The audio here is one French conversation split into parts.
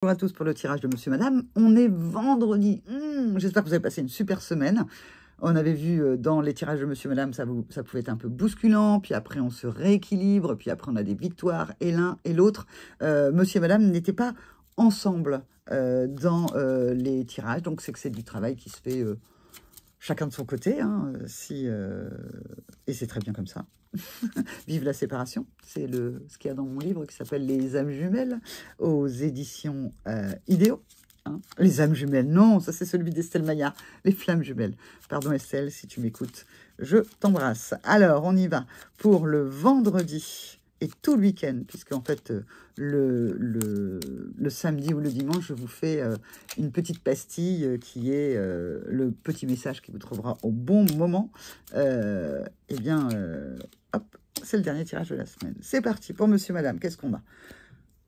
Bonjour à tous pour le tirage de Monsieur Madame. On est vendredi. J'espère que vous avez passé une super semaine. On avait vu dans les tirages de Monsieur Madame, ça pouvait être un peu bousculant, puis après on se rééquilibre, puis après on a des victoires, et l'un et l'autre. Monsieur et Madame n'étaient pas ensemble dans les tirages, donc c'est que c'est du travail qui se fait chacun de son côté, hein, et c'est très bien comme ça. Vive la séparation, c'est ce qu'il y a dans mon livre qui s'appelle Les âmes jumelles, aux éditions Idéo. Hein. Les âmes jumelles, non, ça c'est celui d'Estelle Maillard, Les flammes jumelles. Pardon Estelle, si tu m'écoutes, je t'embrasse. Alors, on y va pour le vendredi et tout le week-end, puisque en fait, le samedi ou le dimanche, je vous fais une petite pastille qui est le petit message qui vous trouvera au bon moment. Eh bien, hop, c'est le dernier tirage de la semaine. C'est parti pour Monsieur, Madame. Qu'est-ce qu'on a?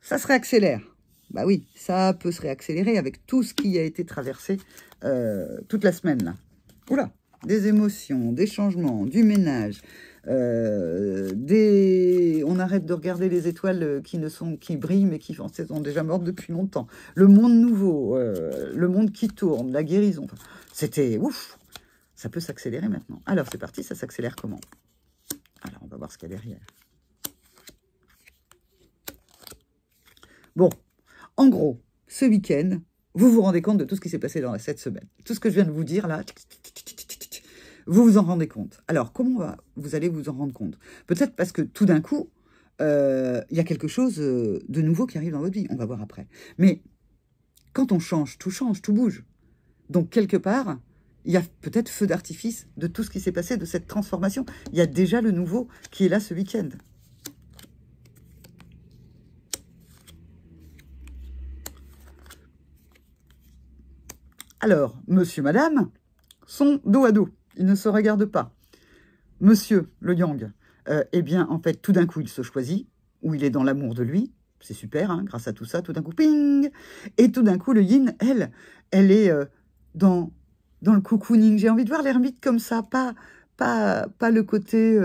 Ça se réaccélère. Bah oui, ça peut se réaccélérer avec tout ce qui a été traversé toute la semaine, là. Oula, des émotions, des changements, du ménage, on arrête de regarder les étoiles qui brillent mais qui sont déjà mortes depuis longtemps. Le monde nouveau, le monde qui tourne, la guérison. Enfin, c'était ouf. Ça peut s'accélérer maintenant. Alors c'est parti, ça s'accélère comment? Alors on va voir ce qu'il y a derrière. Bon, en gros, ce week-end, vous vous rendez compte de tout ce qui s'est passé dans cette semaine. Tout ce que je viens de vous dire là, vous vous en rendez compte. Alors, comment vous allez vous en rendre compte? Peut-être parce que tout d'un coup, il y a quelque chose de nouveau qui arrive dans votre vie. On va voir après. Mais quand on change, tout bouge. Donc, quelque part, il y a peut-être feu d'artifice de tout ce qui s'est passé, de cette transformation. Il y a déjà le nouveau qui est là ce week-end. Alors, monsieur, madame sont dos à dos. Ils ne se regardent pas. Monsieur, le yang, eh bien, en fait, tout d'un coup, il se choisit, ou il est dans l'amour de lui. C'est super, hein, grâce à tout ça, tout d'un coup, ping. Et tout d'un coup, le yin, elle est dans le cocooning. J'ai envie de voir l'ermite comme ça, pas le côté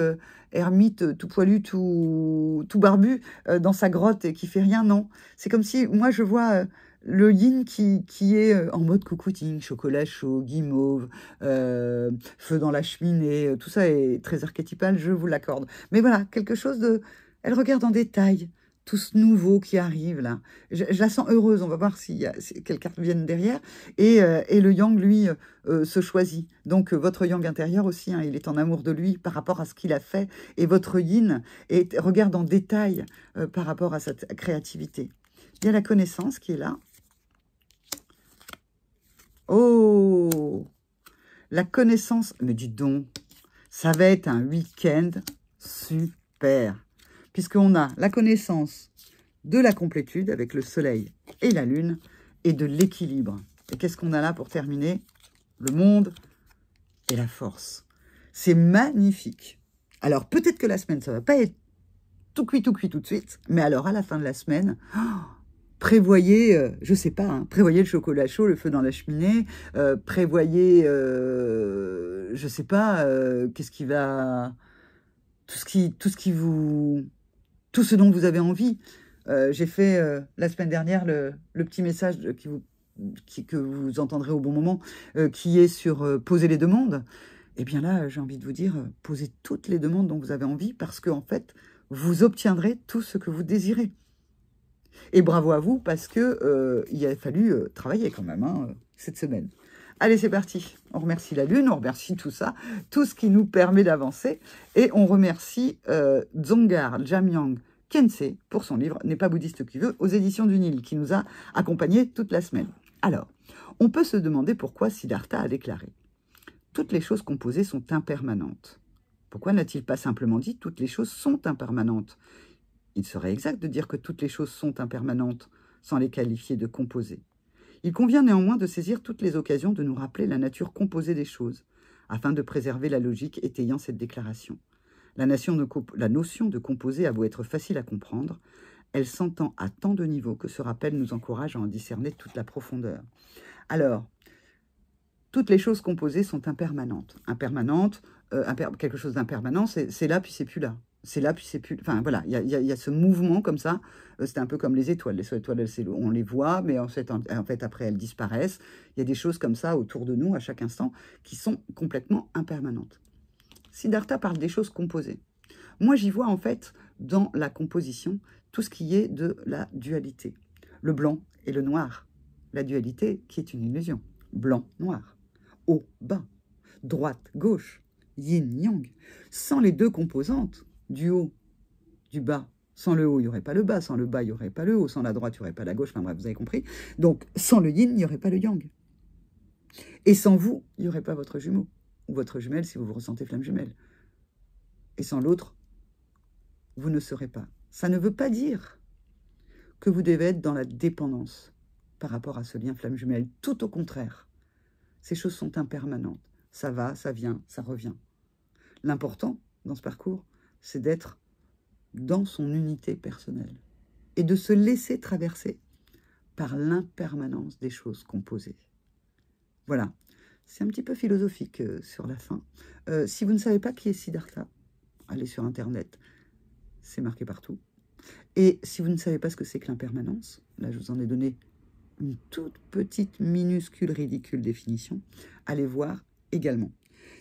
ermite tout poilu, tout barbu, dans sa grotte et qui fait rien, non. C'est comme si, moi, je vois... le yin qui est en mode cocooning, chocolat chaud, guimauve, feu dans la cheminée, tout ça est très archétypal, je vous l'accorde. Mais voilà, quelque chose de... Elle regarde en détail tout ce nouveau qui arrive là. Je la sens heureuse, on va voir si quelles cartes viennent derrière. Et le yang, lui, se choisit. Donc votre yang intérieur aussi, hein, il est en amour de lui par rapport à ce qu'il a fait. Et votre yin regarde en détail par rapport à cette créativité. Il y a la connaissance qui est là. Oh, la connaissance, mais dites donc, ça va être un week-end super, puisqu'on a la connaissance de la complétude avec le soleil et la lune, et de l'équilibre. Et qu'est-ce qu'on a là pour terminer? Le monde et la force. C'est magnifique. Alors, peut-être que la semaine, ça va pas être tout cuit tout de suite, mais alors, à la fin de la semaine... Oh, prévoyez, je sais pas, hein, prévoyez le chocolat chaud, le feu dans la cheminée, prévoyez, je sais pas, qu'est-ce qui va, tout ce dont vous avez envie. J'ai fait la semaine dernière le petit message que vous entendrez au bon moment, qui est sur poser les demandes. Et bien là, j'ai envie de vous dire, posez toutes les demandes dont vous avez envie, parce que en fait, vous obtiendrez tout ce que vous désirez. Et bravo à vous, parce que il a fallu travailler quand même, hein, cette semaine. Allez, c'est parti. On remercie la Lune, on remercie tout ça, tout ce qui nous permet d'avancer. Et on remercie Dzongar Jamyang Khyentse pour son livre « N'est pas bouddhiste qui veut » aux éditions du Nil, qui nous a accompagnés toute la semaine. Alors, on peut se demander pourquoi Siddhartha a déclaré « Toutes les choses composées sont impermanentes ». Pourquoi n'a-t-il pas simplement dit « Toutes les choses sont impermanentes » Il serait exact de dire que toutes les choses sont impermanentes, sans les qualifier de composées. Il convient néanmoins de saisir toutes les occasions de nous rappeler la nature composée des choses, afin de préserver la logique étayant cette déclaration. La notion de composé a beau être facile à comprendre, elle s'entend à tant de niveaux que ce rappel nous encourage à en discerner toute la profondeur. Alors, toutes les choses composées sont impermanentes. Impermanente, quelque chose d'impermanent, c'est là puis c'est plus là. c'est là, puis c'est plus... Enfin, voilà, il y a ce mouvement comme ça. C'est un peu comme les étoiles. Les étoiles, on les voit, mais en fait, après, elles disparaissent. Il y a des choses comme ça autour de nous, à chaque instant, qui sont complètement impermanentes. Siddhartha parle des choses composées. Moi, j'y vois, en fait, dans la composition, tout ce qui est de la dualité. Le blanc et le noir. La dualité qui est une illusion. Blanc, noir. Haut, bas. Droite, gauche. Yin, yang. Sans les deux composantes, du haut, du bas. Sans le haut, il n'y aurait pas le bas. Sans le bas, il n'y aurait pas le haut. Sans la droite, il n'y aurait pas la gauche. Enfin bref, vous avez compris. Donc, sans le yin, il n'y aurait pas le yang. Et sans vous, il n'y aurait pas votre jumeau. Ou votre jumelle, si vous vous ressentez flamme jumelle. Et sans l'autre, vous ne serez pas. Ça ne veut pas dire que vous devez être dans la dépendance par rapport à ce lien flamme jumelle. Tout au contraire. Ces choses sont impermanentes. Ça va, ça vient, ça revient. L'important, dans ce parcours, c'est d'être dans son unité personnelle et de se laisser traverser par l'impermanence des choses composées. Voilà, c'est un petit peu philosophique sur la fin. Si vous ne savez pas qui est Siddhartha, allez sur Internet, c'est marqué partout. Et si vous ne savez pas ce que c'est que l'impermanence, là je vous en ai donné une toute petite, minuscule, ridicule définition, allez voir également.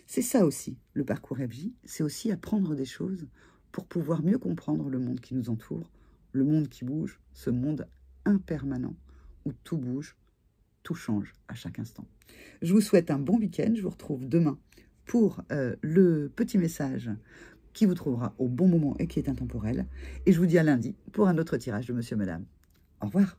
C'est ça aussi, le parcours FJ, c'est aussi apprendre des choses pour pouvoir mieux comprendre le monde qui nous entoure, le monde qui bouge, ce monde impermanent où tout bouge, tout change à chaque instant. Je vous souhaite un bon week-end, je vous retrouve demain pour le petit message qui vous trouvera au bon moment et qui est intemporel. Et je vous dis à lundi pour un autre tirage de Monsieur Madame. Au revoir.